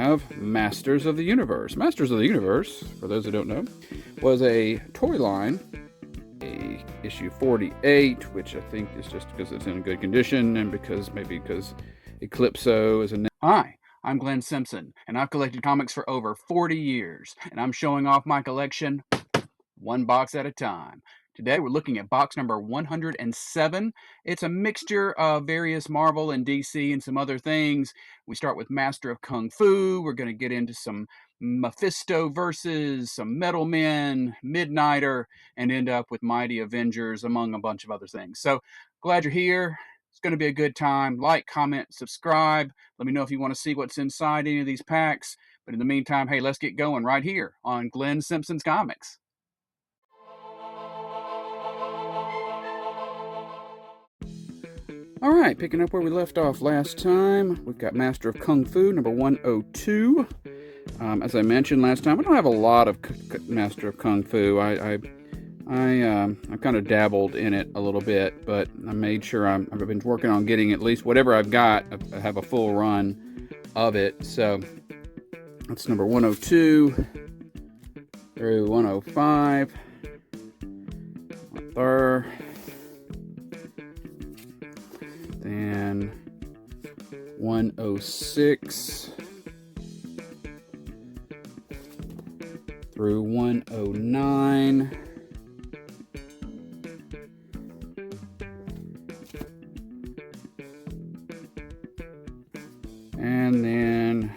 have Masters of the Universe. Masters of the Universe, for those who don't know, was a toy line, issue 48, which I think is just because it's in good condition and because Eclipso is a... Hi, I'm Glenn Simpson, and I've collected comics for over 40 years, and I'm showing off my collection one box at a time. Today we're looking at box number 107. It's a mixture of various Marvel and DC and some other things. We start with Master of Kung Fu. We're going to get into some Mephisto versus some Metal Man, Midnighter, and end up with Mighty Avengers, among a bunch of other things. So glad you're here. It's going to be a good time. Like, comment, subscribe. Let me know if you want to see what's inside any of these packs. But in the meantime, hey, let's get going right here on Glenn Simpson's Comics. All right, picking up where we left off last time, we've got Master of Kung Fu, number 102. As I mentioned last time, I don't have a lot of Master of Kung Fu. I kind of dabbled in it a little bit, but I made sure I've been working on getting at least whatever I've got. I have a full run of it. So that's number 102 through 105. There. Then 106 through 109. And then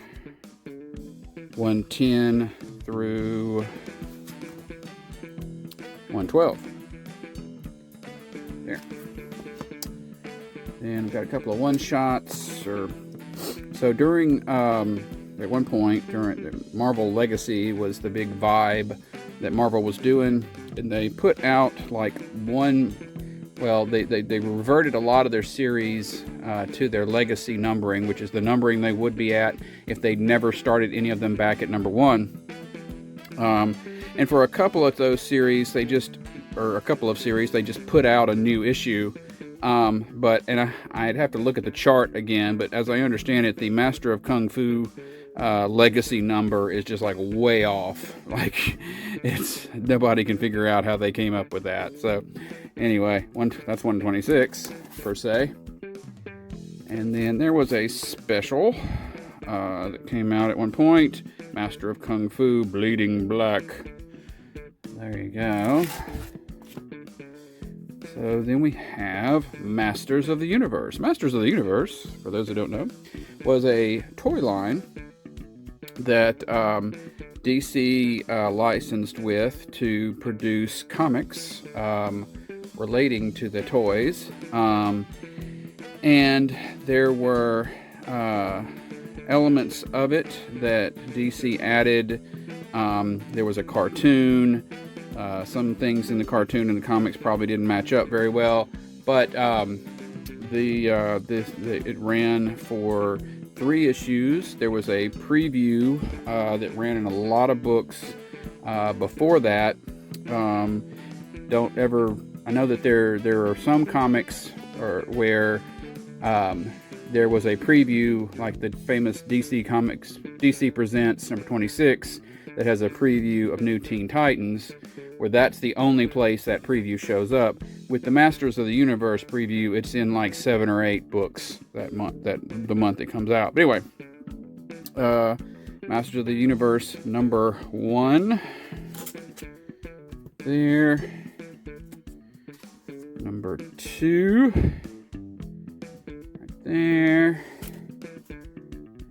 110 through 112. There. And we've got a couple of one-shots. So during, at one point, during the Marvel Legacy was the big vibe that Marvel was doing. And they put out like they reverted a lot of their series to their Legacy numbering, which is the numbering they would be at if they'd never started any of them back at number 1. And for a couple of those series, they just put out a new issue. I'd have to look at the chart again, but as I understand it, the Master of Kung Fu Legacy number is just like way off. Like, nobody can figure out how they came up with that. So anyway, that's 126 per se. And then there was a special that came out at one point, Master of Kung Fu Bleeding Black. There you go. So then we have Masters of the Universe. Masters of the Universe, for those who don't know, was a toy line that DC licensed with to produce comics relating to the toys. And there were elements of it that DC added. There was a cartoon. Some things in the cartoon and the comics probably didn't match up very well, but it ran for 3 issues. There was a preview that ran in a lot of books before that. I know that there are some comics where there was a preview, like the famous DC Comics, DC Presents number 26, that has a preview of New Teen Titans, where that's the only place that preview shows up. With the Masters of the Universe preview, it's in like 7 or 8 books the month it comes out. But anyway, Masters of the Universe number 1 there, number 2 right there,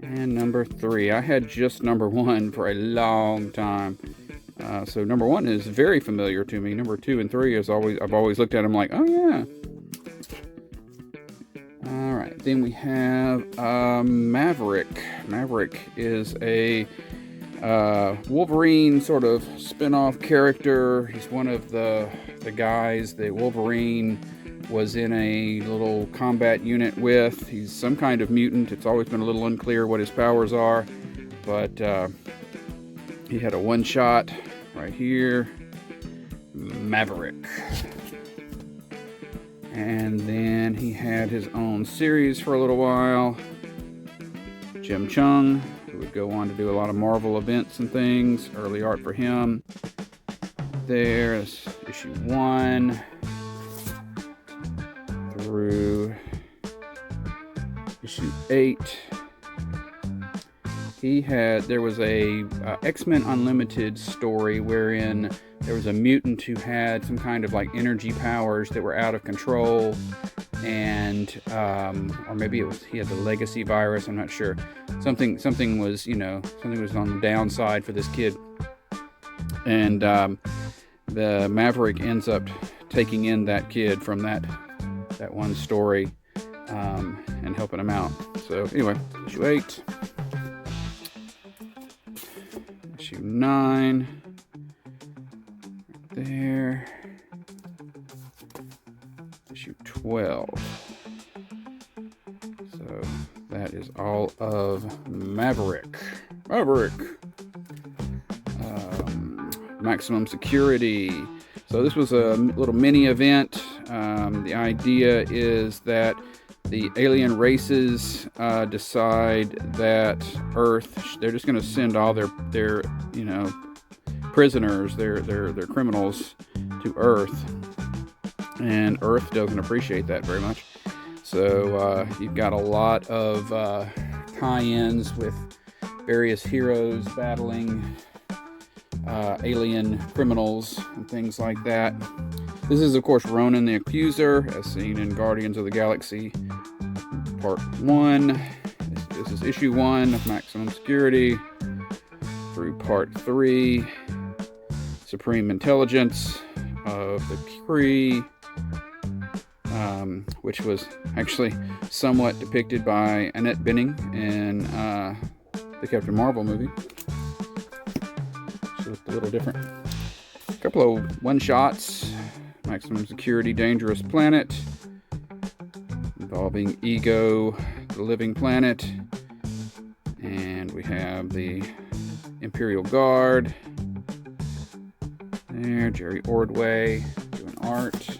and number 3. I had just number 1 for a long time. So number 1 is very familiar to me. Number 2 and 3 I've always looked at them like, oh yeah. All right, then we have Maverick. Maverick is a Wolverine sort of spin-off character. He's one of the guys that Wolverine was in a little combat unit with. He's some kind of mutant. It's always been a little unclear what his powers are, but he had a one-shot right here, Maverick. And then he had his own series for a little while. Jim Chung, who would go on to do a lot of Marvel events and things. Early art for him. There's issue 1 through issue 8. There was a X-Men Unlimited story wherein there was a mutant who had some kind of like energy powers that were out of control, and or maybe he had the legacy virus. I'm not sure. Something was on the downside for this kid, and the Maverick ends up taking in that kid from that one story and helping him out. So anyway, issue 8. Issue 9, right there. Issue 12. So that is all of Maverick. Maximum Security. So this was a little mini event. The idea is that the alien races decide that Earth, they're just going to send all their prisoners, their criminals to Earth, and Earth doesn't appreciate that very much. So you've got a lot of tie-ins with various heroes battling alien criminals and things like that. This is, of course, Ronan the Accuser, as seen in Guardians of the Galaxy Part 1. This is issue 1 of Maximum Security through Part 3. Supreme Intelligence of the Kree, which was actually somewhat depicted by Annette Bening in the Captain Marvel movie. She looked a little different. A couple of one-shots. Maximum Security Dangerous Planet, involving Ego, the Living Planet, and we have the Imperial Guard. There, Jerry Ordway doing art.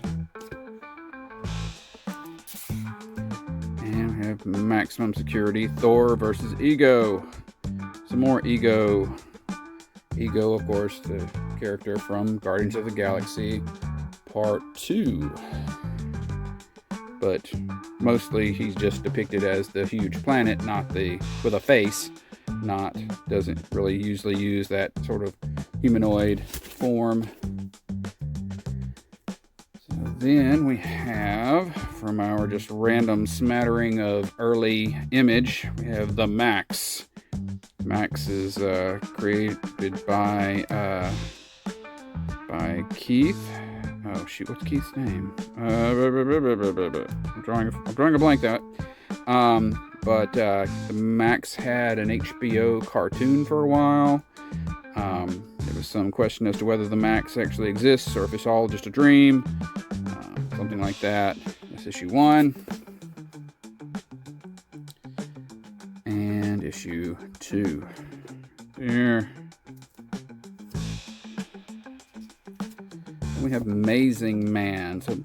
And we have Maximum Security Thor versus Ego. Some more Ego. Ego, of course, the character from Guardians of the Galaxy Part 2. But mostly he's just depicted as the huge planet, with a face. Doesn't really usually use that sort of humanoid form. So then we have, from our just random smattering of early Image, we have the Maxx. Maxx is created by Keith. Oh shoot, what's Keith's name? I'm drawing a blank there. But the Maxx had an HBO cartoon for a while. There was some question as to whether the Maxx actually exists or if it's all just a dream. Something like that. That's issue 1. And issue 2. There. We have Amazing Man. So,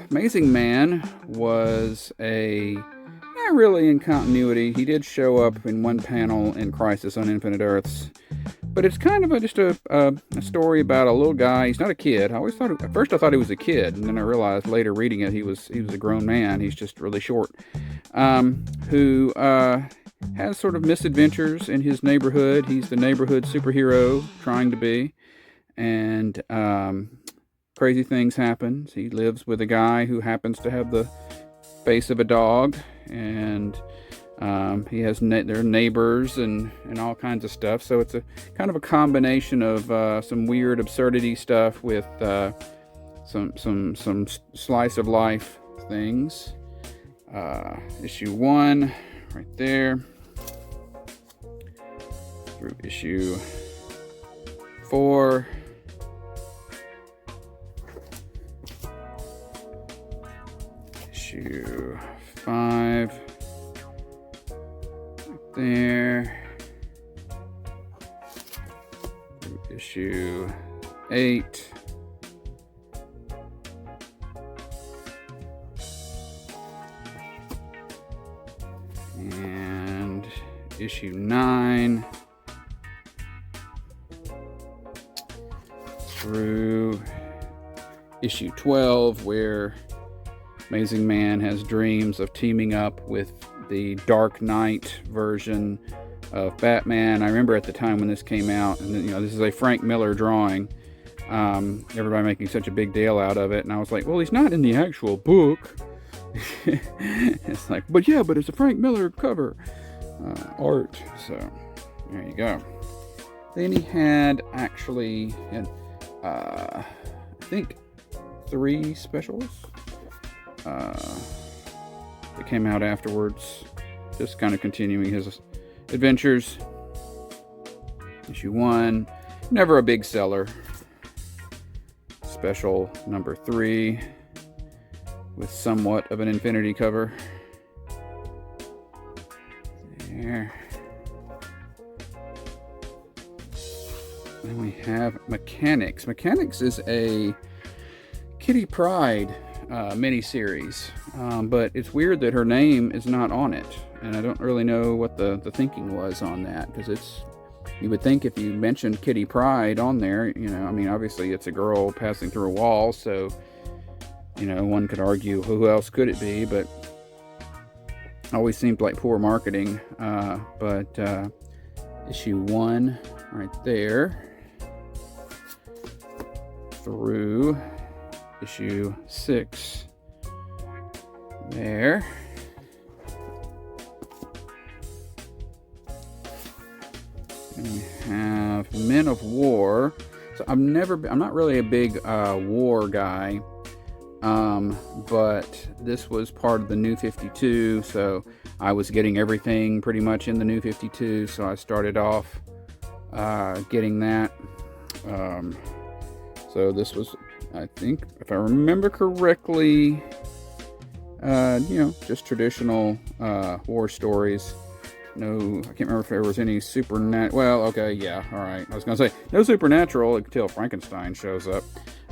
Amazing Man was really in continuity. He did show up in one panel in Crisis on Infinite Earths, but it's kind of just a story about a little guy. He's not a kid. At first I thought he was a kid, and then I realized later reading it he was a grown man. He's just really short, who has sort of misadventures in his neighborhood. He's the neighborhood superhero trying to be. And crazy things happen. He lives with a guy who happens to have the face of a dog, and he has their neighbors and all kinds of stuff. So it's a kind of a combination of some weird absurdity stuff with some slice of life things. Issue 1, right there, through issue 4. Issue 5, right there, issue 8, and issue 9 through issue 12, where Amazing Man has dreams of teaming up with the Dark Knight version of Batman. I remember at the time when this came out, and this is a Frank Miller drawing, everybody making such a big deal out of it, and I was like, well, he's not in the actual book. It's like, but it's a Frank Miller cover art, so there you go. Then he had I think 3 specials that came out afterwards, just kind of continuing his adventures. Issue 1, never a big seller. Special number 3 with somewhat of an infinity cover. There. Then we have Mekanix. Mekanix is a Kitty Pryde miniseries, but it's weird that her name is not on it, and I don't really know what the thinking was on that, because you would think if you mentioned Kitty Pryde on there, obviously it's a girl passing through a wall, so one could argue who else could it be, but always seemed like poor marketing. But issue 1 right there through issue 6 there. And we have Men of War. So I'm not really a big war guy, but this was part of the New 52, so I was getting everything pretty much in the New 52, so I started off getting that. So this was, I think, if I remember correctly, just traditional war stories. No, I can't remember if there was any supernatural. Well, okay, yeah, all right. I was gonna say no supernatural until Frankenstein shows up.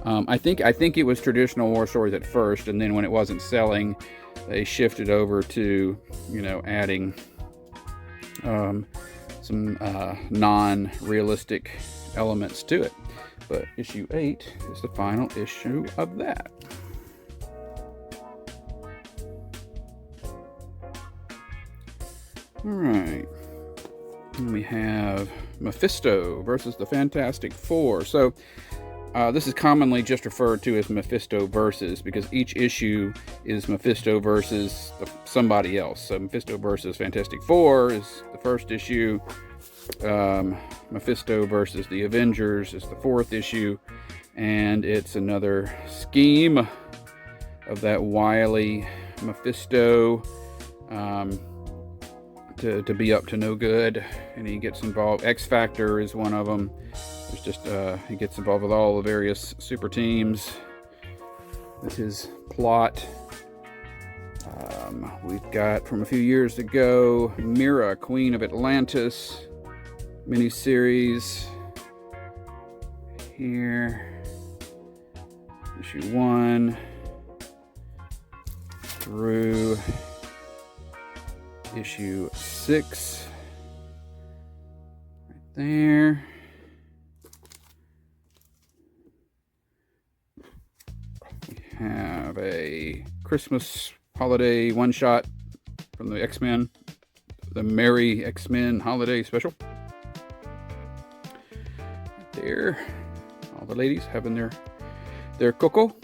I think it was traditional war stories at first, and then when it wasn't selling, they shifted over to adding some non-realistic elements to it. But issue 8 is the final issue of that. Alright. And we have Mephisto versus the Fantastic Four. So, this is commonly just referred to as Mephisto versus, because each issue is Mephisto versus somebody else. So, Mephisto versus Fantastic Four is the first issue. Mephisto versus the Avengers is the 4th issue, and it's another scheme of that wily Mephisto to be up to no good, and he gets involved. X Factor is one of them. There's just he gets involved with all the various super teams. This is plot. We've got from a few years ago Mera, Queen of Atlantis miniseries here, issue 1 through issue 6 right there. We have a Christmas holiday one-shot from the X-Men, the Merry X-Men holiday special. There, all the ladies having their cocoa.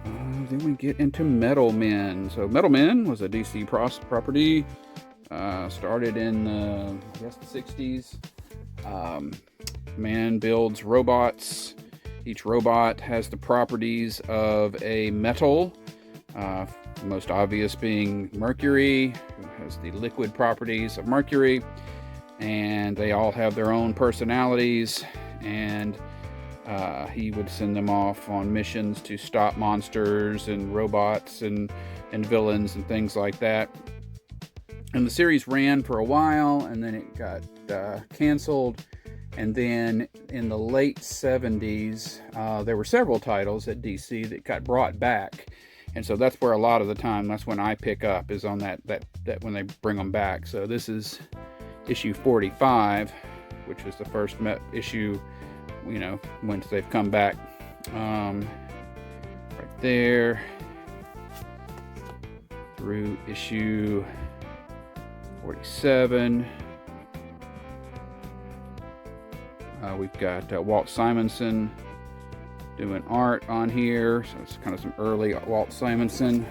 Then we get into Metal Man. So Metal Man was a DC property, started in the 60s. Man builds robots. Each robot has the properties of a metal, the most obvious being Mercury, who has the liquid properties of Mercury. And they all have their own personalities, and he would send them off on missions to stop monsters and robots and villains and things like that. And the series ran for a while, and then it got canceled. And then in the late 70s, there were several titles at DC that got brought back. And so that's where a lot of the time, that's when I pick up, is on that when they bring them back. So this is issue 45, which was the first issue, you know, once they've come back. Right there through issue 47. We've got Walt Simonson doing art on here, so it's kind of some early Walt Simonson.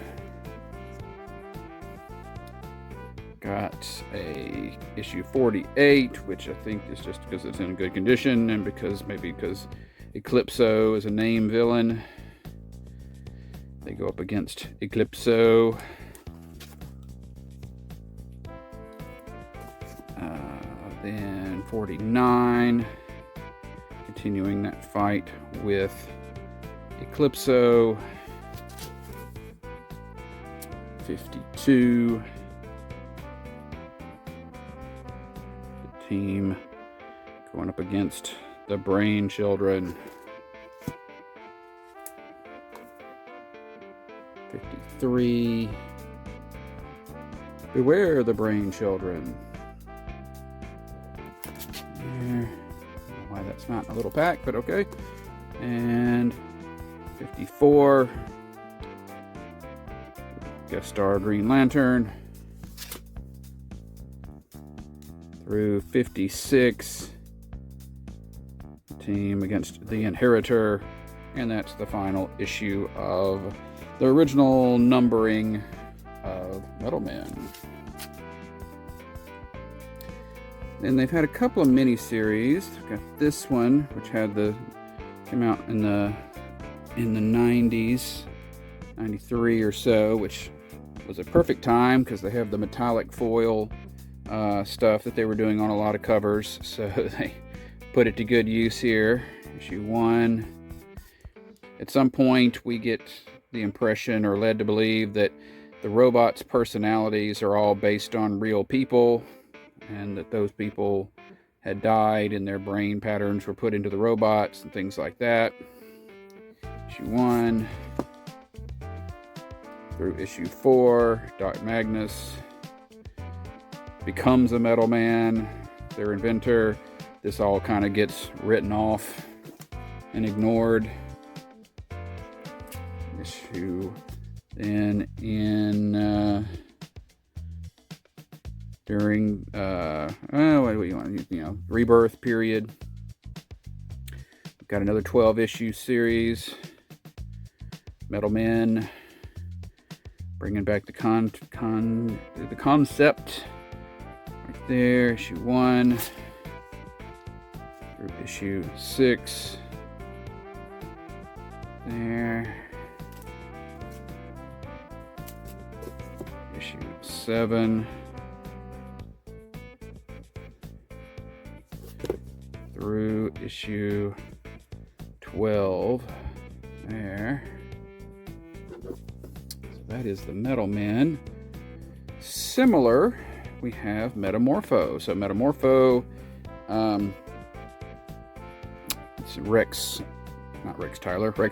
Got a issue 48, which I think is just because it's in good condition, and because Eclipso is a name villain. They go up against Eclipso. Then 49, continuing that fight with Eclipso. 52, the team going up against the Brain Children. 53, beware the Brain Children. There. I don't know why that's not in a little pack, but okay. And 54, guest star Green Lantern. Through 56, team against the Inheritor, and that's the final issue of the original numbering of Metal Man. Then they've had a couple of mini-series. Got this one, which came out in the 90s, 93 or so, which was a perfect time because they have the metallic foil stuff that they were doing on a lot of covers, so they put it to good use here. Issue 1. At some point, we get the impression, or led to believe, that the robots' personalities are all based on real people, and that those people had died and their brain patterns were put into the robots and things like that. Issue 1 through issue 4, Dr. Magnus becomes a Metal Man, their inventor. This all kind of gets written off and ignored. Issue then in during what do you want? Rebirth period. We've got another 12-issue series. Metal Men, bringing back the concept. Right there, issue 1 through issue 6. There. Issue 7 through issue 12. There. So that is the Metal Man. Similar, we have Metamorpho. So Metamorpho, it's Rex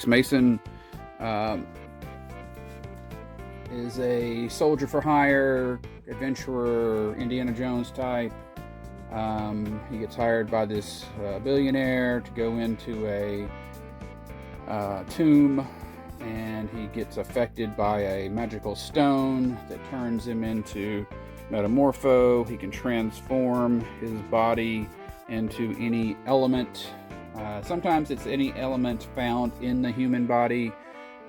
Mason, is a soldier for hire, adventurer, Indiana Jones type. He gets hired by this billionaire to go into a tomb, and he gets affected by a magical stone that turns him into Metamorpho. He can transform his body into any element. Sometimes it's any element found in the human body,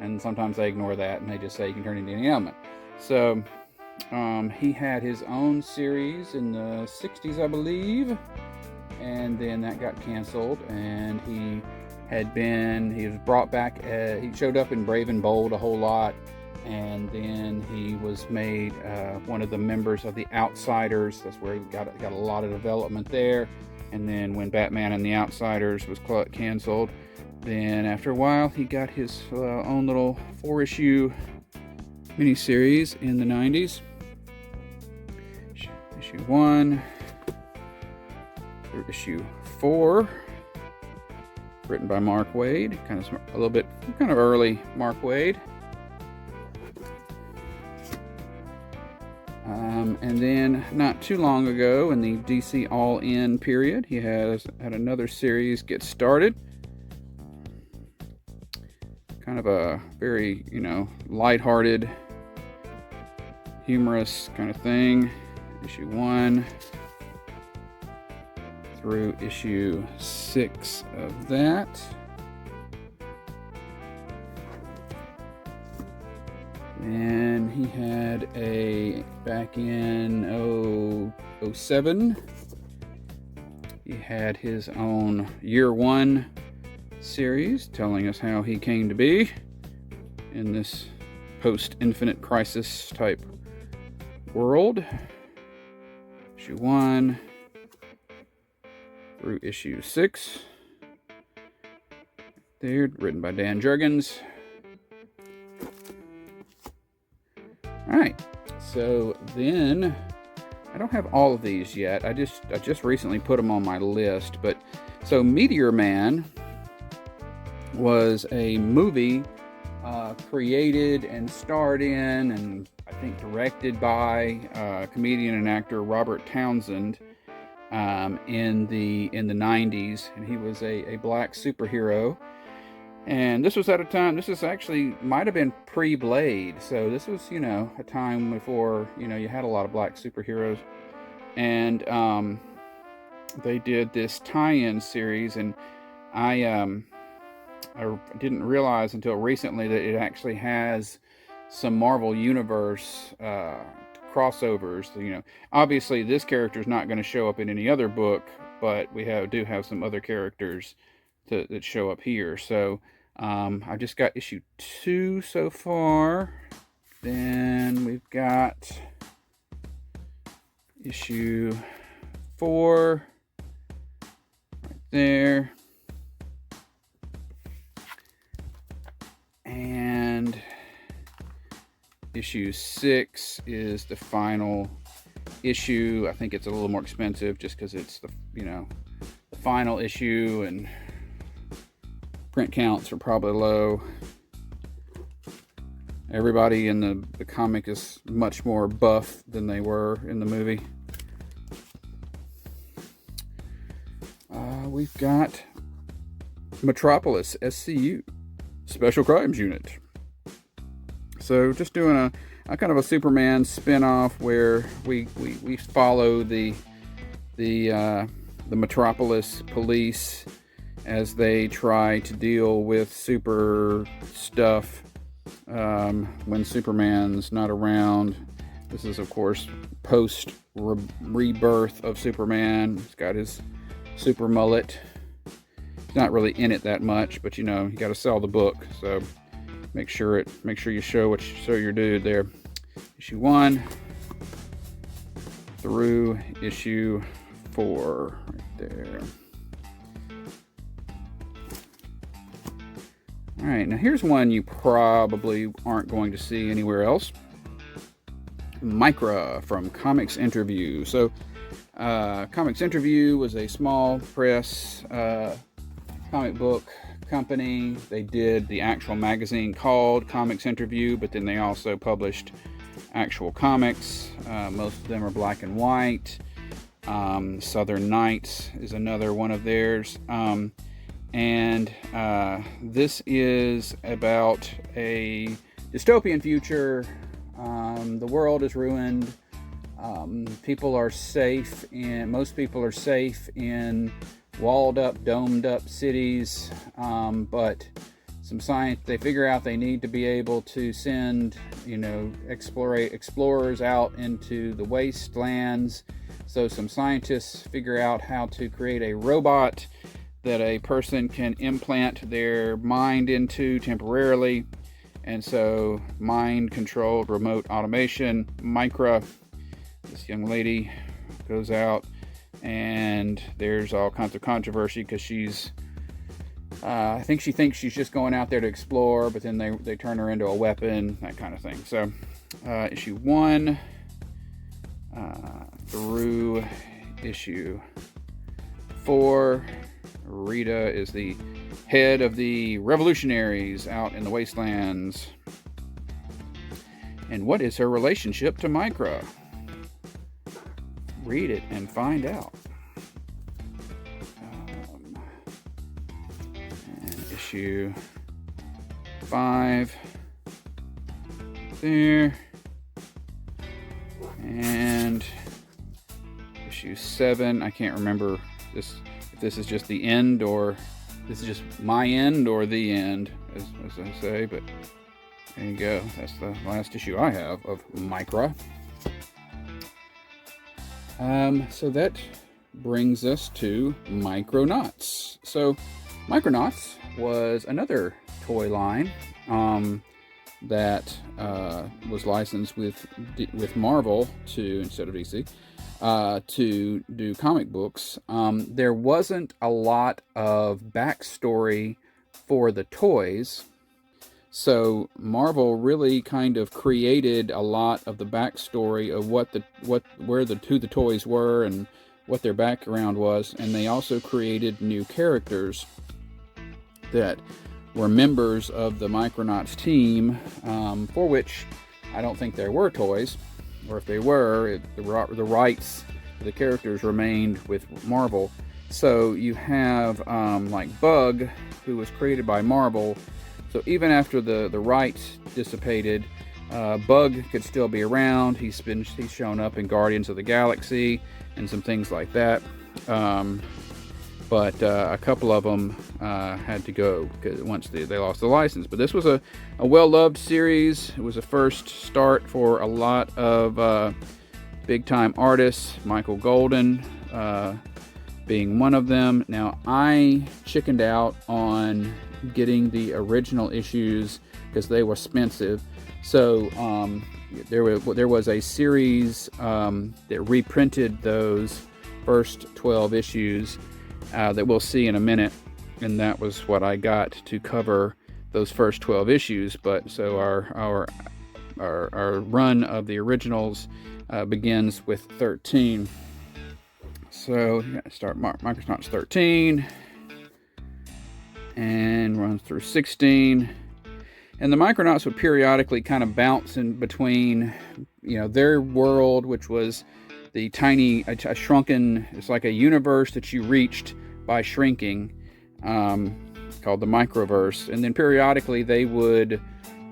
and sometimes they ignore that and they just say you can turn into any element. So he had his own series in the 60s, I believe, and then that got canceled, and he was brought back. He showed up in Brave and Bold a whole lot, and then he was made one of the members of the Outsiders. That's where he got a lot of development there. And then when Batman and the Outsiders was canceled, then after a while he got his own little 4-issue miniseries in the 90s. Issue 1 through issue 4, written by Mark Waid. A little bit early Mark Waid. And then not too long ago in the DC All-In period, he has had another series get started. Kind of a very, lighthearted, humorous kind of thing. Issue 1 through issue 6 of that. And he had back in 07, he had his own Year 1 series telling us how he came to be in this post-Infinite Crisis type world. Issue 1 through issue 6. There, written by Dan Jurgens. Alright, so then, I don't have all of these yet. I just recently put them on my list. But so Meteor Man was a movie created and starred in, and I think directed by comedian and actor Robert Townsend in the 90s, and he was a black superhero. And this was at a time, this is actually, might have been pre-Blade, so this was, a time before, you had a lot of black superheroes. And they did this tie-in series, and I didn't realize until recently that it actually has some Marvel Universe crossovers. Obviously this character is not going to show up in any other book, but we do have some other characters that show up here. So I just got issue 2 so far. Then we've got issue 4 right there. And issue 6 is the final issue. I think it's a little more expensive just because it's the final issue, and print counts are probably low. Everybody in the comic is much more buff than they were in the movie. We've got Metropolis S.C.U. Special Crimes Unit. So just doing a kind of a Superman spin-off where we follow the Metropolis police as they try to deal with super stuff when Superman's not around. This is, of course, post rebirth of Superman. He's got his super mullet. He's not really in it that much, but you got to sell the book, so make sure you show your dude there. Issue 1 through issue 4 right there. All right, now here's one you probably aren't going to see anywhere else. Micra from Comics Interview. So Comics Interview was a small press comic book company. They did the actual magazine called Comics Interview, but then they also published actual comics. Most of them are black and white. Southern Nights is another one of theirs. And this is about a dystopian future. The world is ruined. People are safe, and most people are safe in walled up, domed up cities, but some science, they figure out they need to be able to send, explorers out into the wastelands. So some scientists figure out how to create a robot that a person can implant their mind into temporarily. And so mind-controlled remote automation, Micra, this young lady goes out, and there's all kinds of controversy because she's I think she thinks she's just going out there to explore, but then they turn her into a weapon, that kind of thing. So issue 1 through issue 4. Rita is the head of the revolutionaries out in the wastelands. And what is her relationship to Micra? read it and find out. And issue 5 there, and issue 7. I can't remember this, if this is just the end or this is just my end or the end, as I say, but there you go. That's the last issue I have of Micra. So that brings us to Micronauts. So Micronauts was another toy line that was licensed with Marvel to, instead of DC, to do comic books. There wasn't a lot of backstory for the toys, so Marvel really kind of created a lot of the backstory of who the toys were and what their background was, and they also created new characters that were members of the Micronauts team, for which I don't think there were toys, or if they were, the rights to the characters remained with Marvel. So you have like Bug, who was created by Marvel. So even after the rights dissipated, Bug could still be around. He's shown up in Guardians of the Galaxy and some things like that. But a couple of them had to go once they lost the license. But this was a well-loved series. It was a first start for a lot of big-time artists, Michael Golden being one of them. Now, I chickened out on getting the original issues because they were expensive. So there was a series that reprinted those first 12 issues that we'll see in a minute, and that was what I got to cover those first 12 issues. But so our run of the originals begins with 13. So you gotta start Micronauts 13 and runs through 16. And the Micronauts would periodically kind of bounce in between, their world, which was the tiny, a shrunken, it's like a universe that you reached by shrinking, called the Microverse. And then periodically they would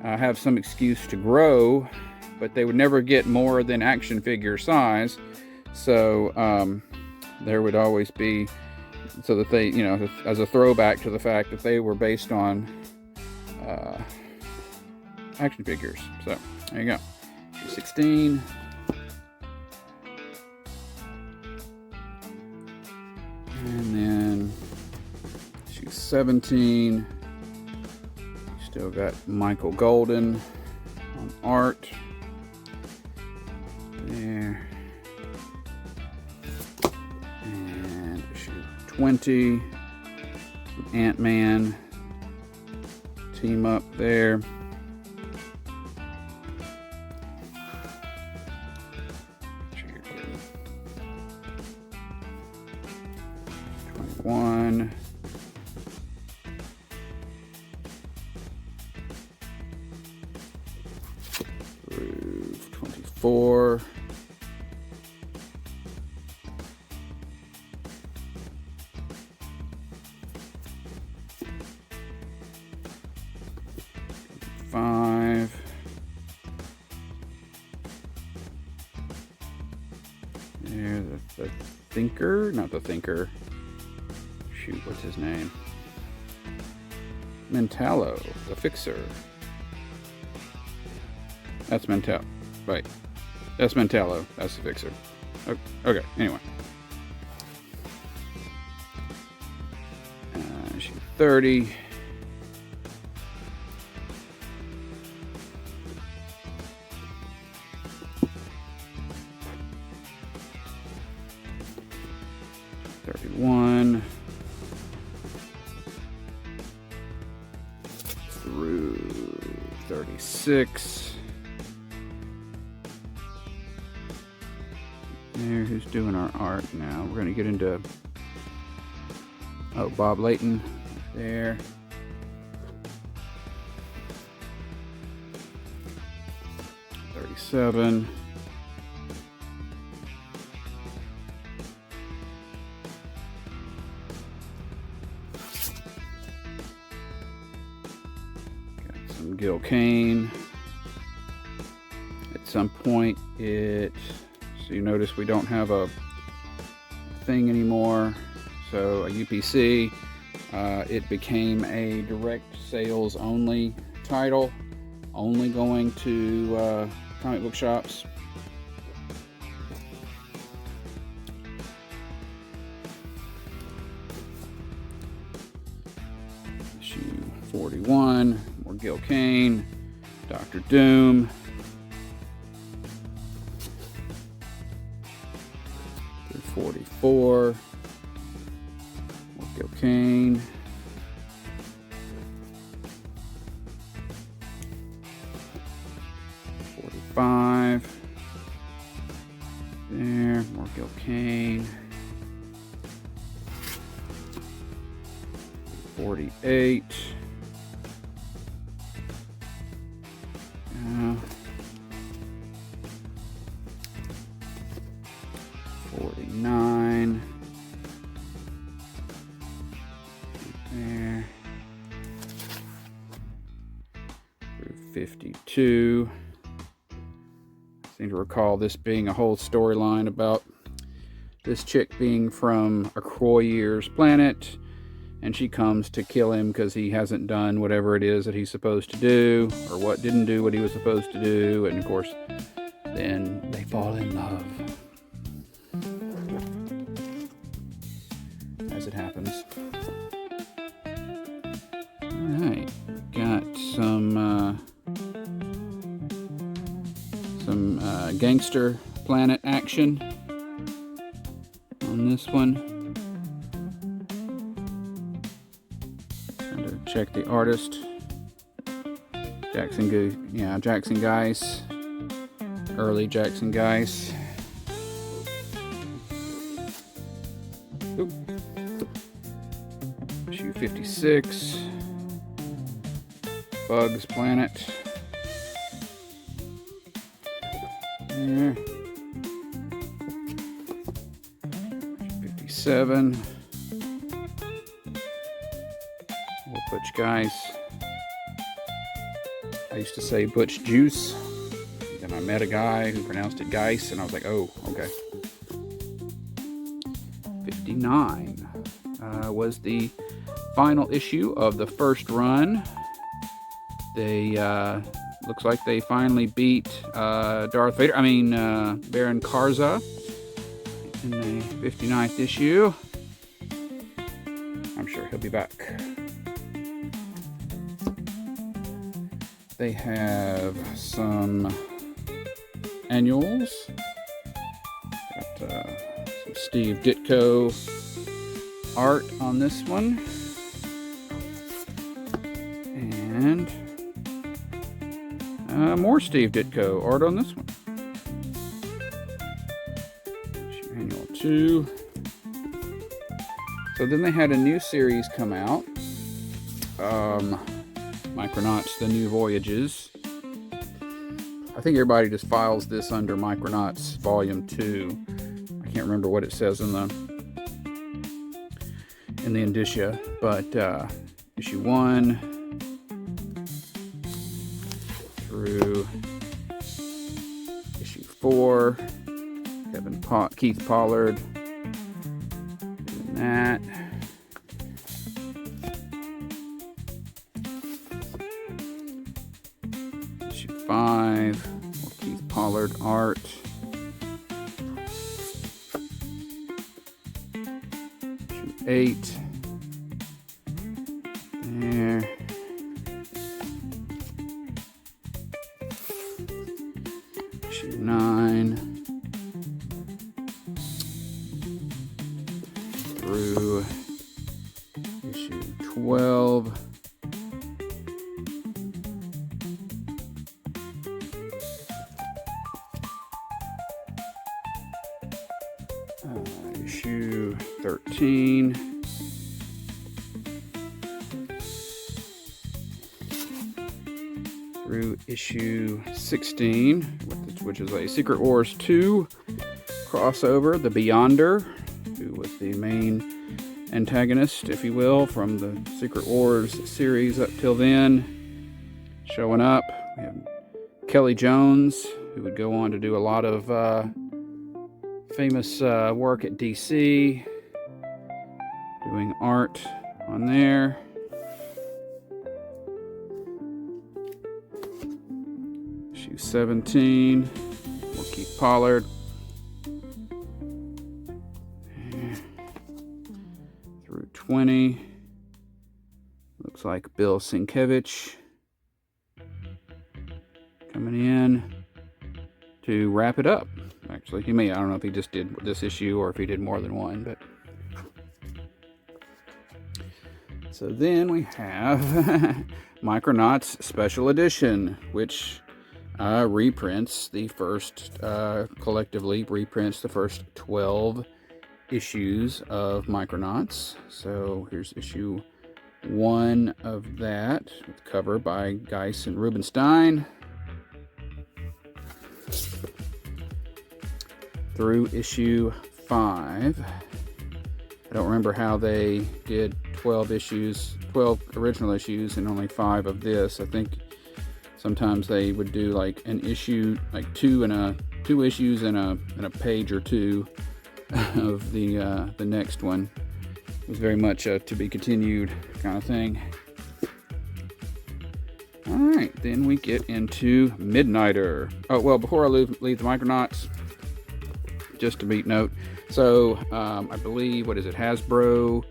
have some excuse to grow, but they would never get more than action figure size. So there would always be, so that they, as a throwback to the fact that they were based on action figures. So there you go. 16. And then issue 17. Still got Michael Golden on art. There. And issue 20. Ant-Man team up there. One through 24. Five. There, the Thinker, not the Thinker. Shoot, what's his name? Mentallo, the Fixer. That's Mentallo. Right. That's Mentallo. That's the Fixer. Okay, anyway. Issue 30. Through 36. There, who's doing our art now? We're going to get into, Bob Layton there. some Gil Kane. At some point, so you notice we don't have a thing anymore. So a UPC, it became a direct sales only title, only going to comic book shops. Issue 41, more Gil Kane, Dr. Doom. 44, more Gil Kane. 45. There, more Gil Kane. 48. 49. There. 52. I seem to recall this being a whole storyline about this chick being from a Croyer's planet, and she comes to kill him because he hasn't done whatever it is that he's supposed to do, or didn't do what he was supposed to do, and of course, then they fall in love. As it happens. Alright, got some Gangster Planet action on this one. Trying to check the artist. Jackson Guice. Early Jackson Guice. Oop. Issue 56. Bugs Planet. There. 57. Old Butch Guice. I used to say Butch Juice. Then I met a guy who pronounced it Geis, and I was like, oh, okay. 59 was the final issue of the first run. They looks like they finally beat Baron Karza in the 59th issue. I'm sure he'll be back. They have some annuals. Got some Steve Ditko art on this one. And more Steve Ditko art on this one. Annual 2. So then they had a new series come out. Micronauts, The New Voyages. I think everybody just files this under Micronauts Volume 2. I can't remember what it says in the indicia, but issue 1 through issue 4. Keith Pollard doing that. Issue 5, more Keith Pollard art. Issue 8. There. Issue 9. Through issue 12. Issue 13. Through issue 16, which is a Secret Wars 2 crossover, The Beyonder, who was the main antagonist, if you will, from the Secret Wars series up till then. showing up. We have Kelley Jones, who would go on to do a lot of famous work at DC, doing art on there. Issue 17, more Keith Pollard. Through 20. Looks like Bill Sienkiewicz coming in to wrap it up. Actually, I don't know if he just did this issue or if he did more than one, but. So then we have Micronauts Special Edition, which reprints the first, collectively reprints the first 12 issues of Micronauts. So here's issue 1 of that, with cover by Geis and Rubenstein, through issue 5. I don't remember how they did 12 original issues and only 5 of this. I think sometimes they would do like an issue, like two issues and a page or two of the next one. It was very much a to be continued kind of thing. All right, then we get into Midnighter. Oh well, before I leave the Micronauts, just a beat note. So I believe, what is it, Hasbro?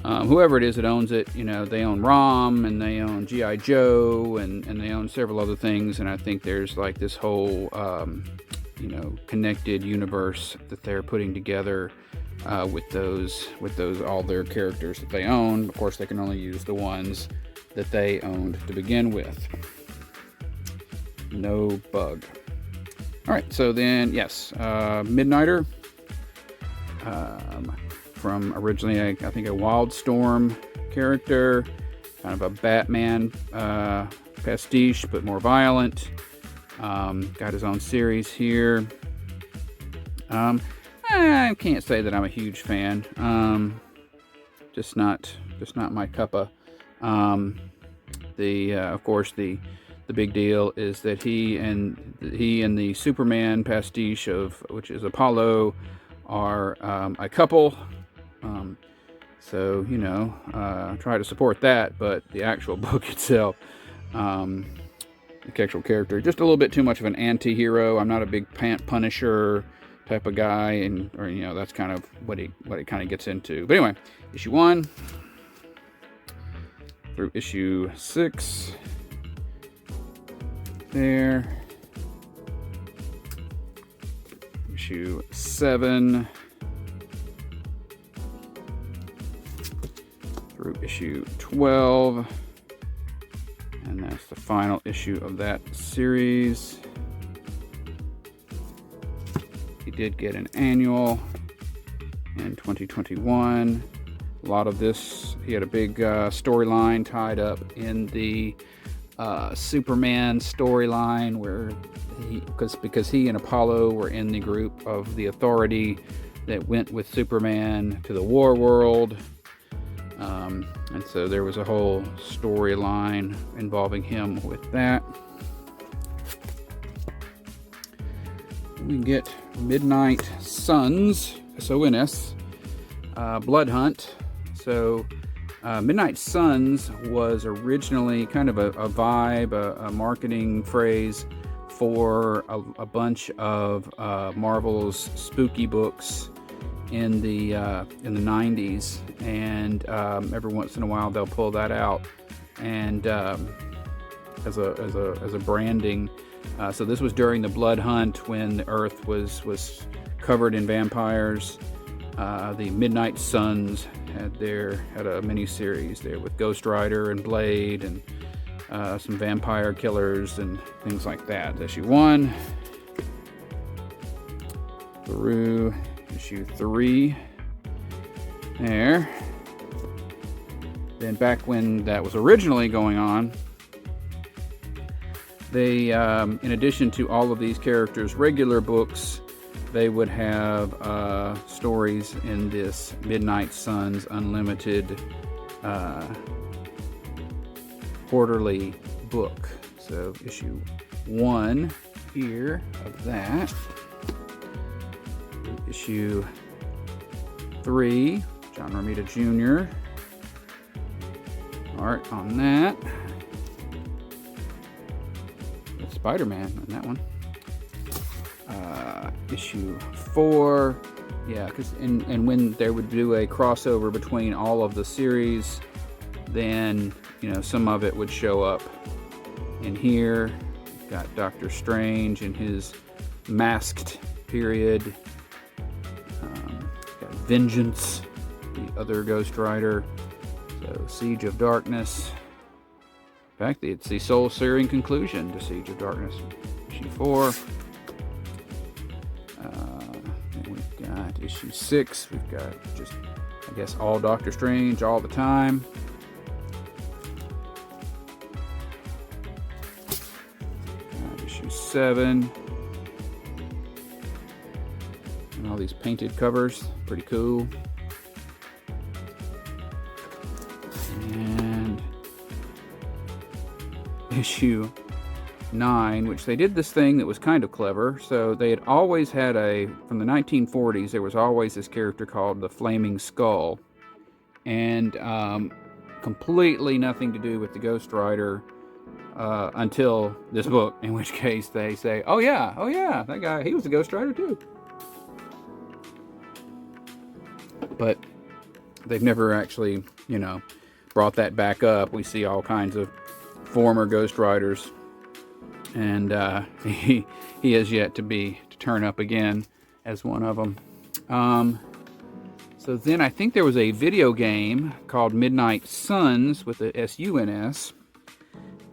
Whoever it is that owns it, they own ROM and they own G.I. Joe and they own several other things. And I think there's like this whole, connected universe that they're putting together with those all their characters that they own. Of course, they can only use the ones that they owned to begin with. No bug. All right, so then, yes, Midnighter. From originally, I think, a Wildstorm character, kind of a Batman pastiche, but more violent. Got his own series here. I can't say that I'm a huge fan. Just not my cuppa. Of course, the big deal is that he and the Superman pastiche which is Apollo, are a couple. So try to support that, but the actual book itself, the actual character, just a little bit too much of an anti-hero. I'm not a big Punisher type of guy, or that's kind of what it kind of gets into. But anyway, issue 1 through issue 6 there. Issue 7 through issue 12, and that's the final issue of that series. He did get an annual in 2021. A lot of this, he had a big storyline tied up in the Superman storyline, where because he and Apollo were in the group of the Authority that went with Superman to the war world. And so there was a whole storyline involving him with that. We get Midnight Suns, S-O-N-S, Blood Hunt. So Midnight Suns was originally kind of a vibe, a marketing phrase for a bunch of Marvel's spooky books in the 90s, and every once in a while they'll pull that out and as a branding. So this was during the Blood Hunt, when the Earth was covered in vampires. The Midnight Suns had a mini-series there with Ghost Rider and Blade and some vampire killers and things like that. Issue 1 through issue 3 there. Then back when that was originally going on, they, in addition to all of these characters' regular books, they would have stories in this Midnight Suns Unlimited quarterly book. So issue 1 here of that. Issue 3, John Romita Jr. art on that. With Spider-Man on that one. Issue 4, yeah, because and when they would do a crossover between all of the series, then some of it would show up in here. We've got Doctor Strange in his masked period. Got Vengeance, the other Ghost Rider. So Siege of Darkness. In fact, it's the soul-searing conclusion to Siege of Darkness. Issue 4. And we've got issue 6. We've got just, I guess, all Doctor Strange all the time. Issue 7. And all these painted covers. Pretty cool. And issue 9, which they did this thing that was kind of clever. So they had always had from the 1940s, there was always this character called the Flaming Skull. And completely nothing to do with the Ghost Rider until this book, in which case they say, oh yeah, that guy, he was the Ghost Rider too. But they've never actually, brought that back up. We see all kinds of former Ghost Riders. And he has yet to turn up again as one of them. So then I think there was a video game called Midnight Suns with the S-U-N-S,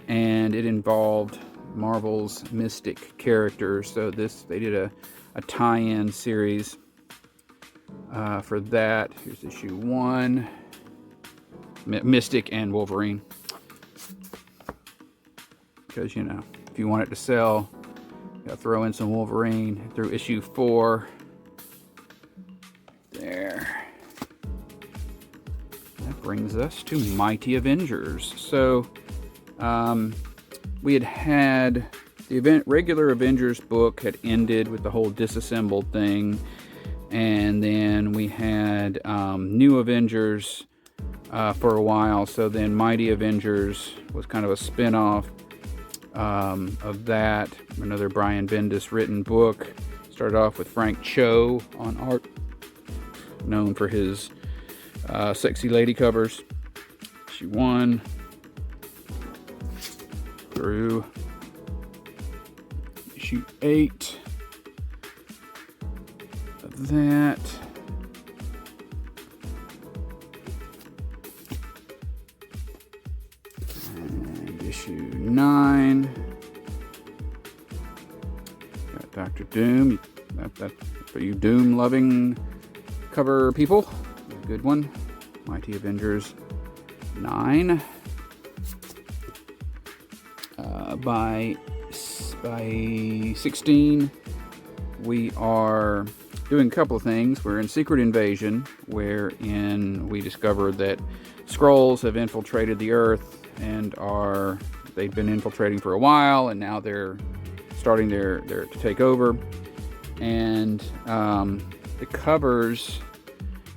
and it involved Marvel's Mystic characters. So they did a tie-in series for that. Here's issue 1, Mystic and Wolverine. Because if you want it to sell, you gotta throw in some Wolverine. Through issue 4. There. That brings us to Mighty Avengers. So, we had the regular Avengers book had ended with the whole disassembled thing. And then we had New Avengers for a while. So then Mighty Avengers was kind of a spin-off of that. Another Brian Bendis written book. Started off with Frank Cho on art, known for his sexy lady covers. Issue 1 through issue 8 of that. And issue 9. Got Dr. Doom. That for you Doom-loving cover people. A good one. Mighty Avengers 9. By 16, we are doing a couple of things. We're in Secret Invasion, wherein we discovered that Skrulls have infiltrated the Earth and they've been infiltrating for a while, and now they're starting to take over. And the covers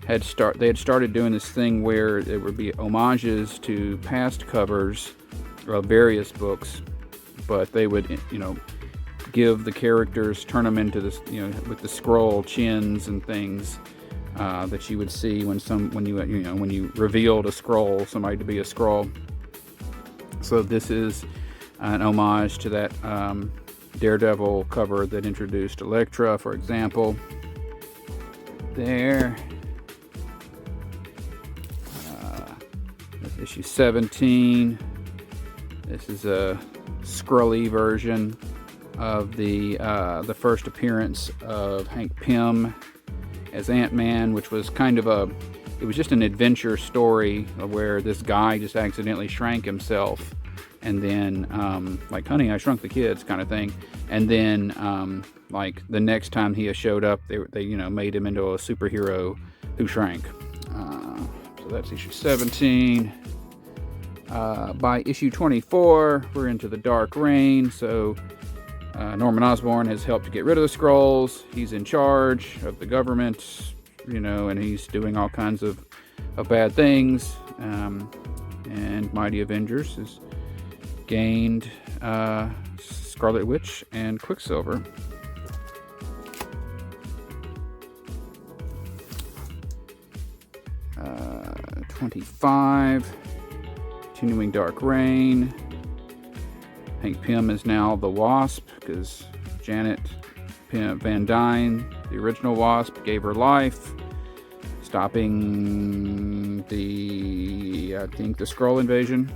had started doing this thing where there would be homages to past covers of various books, but they would give the characters, turn them into this, with the Skrull chins and things that you would see when you revealed a Skrull, somebody to be a Skrull. So this is an homage to that Daredevil cover that introduced Elektra, for example. There. That's issue 17. This is a Skrully version of the first appearance of Hank Pym as Ant-Man, which was kind of it was just an adventure story where this guy just accidentally shrank himself, and then like Honey, I Shrunk the Kids kind of thing, and then like the next time he showed up, they made him into a superhero who shrank. So that's issue 17. By issue 24, we're into the Dark Reign, so Norman Osborn has helped to get rid of the Skrulls. He's in charge of the government, and he's doing all kinds of bad things. And Mighty Avengers has gained Scarlet Witch and Quicksilver. Uh, 25. Continuing Dark Reign. Hank Pym is now the Wasp because Janet Van Dyne, the original Wasp, gave her life, stopping the Skrull invasion.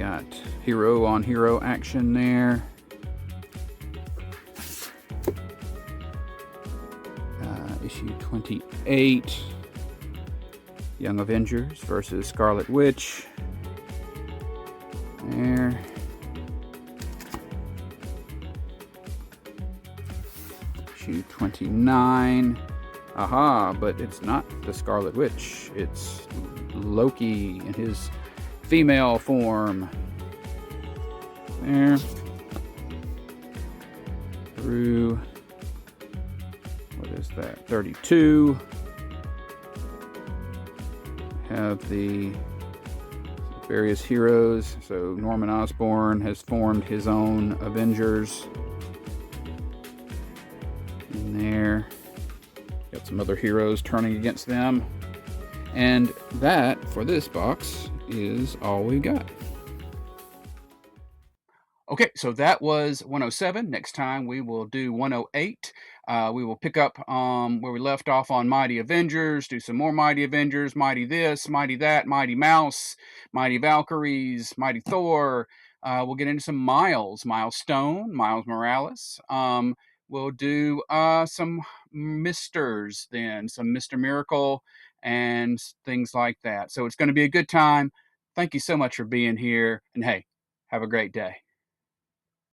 Got hero on hero action there. Issue 28. Young Avengers versus Scarlet Witch. There. Issue 29. Aha, but it's not the Scarlet Witch. It's Loki in his female form. There. Through, what is that? 32. Have the various heroes. So Norman Osborn has formed his own Avengers in there. Got some other heroes turning against them. And that, for this box, is all we got. Okay, so that was 107. Next time we will do 108. We will pick up where we left off on Mighty Avengers, do some more Mighty Avengers, Mighty this, Mighty that, Mighty Mouse, Mighty Valkyries, Mighty Thor. We'll get into some Miles Stone, Miles Morales. We'll do some Misters then, some Mr. Miracle and things like that. So it's going to be a good time. Thank you so much for being here. And hey, have a great day.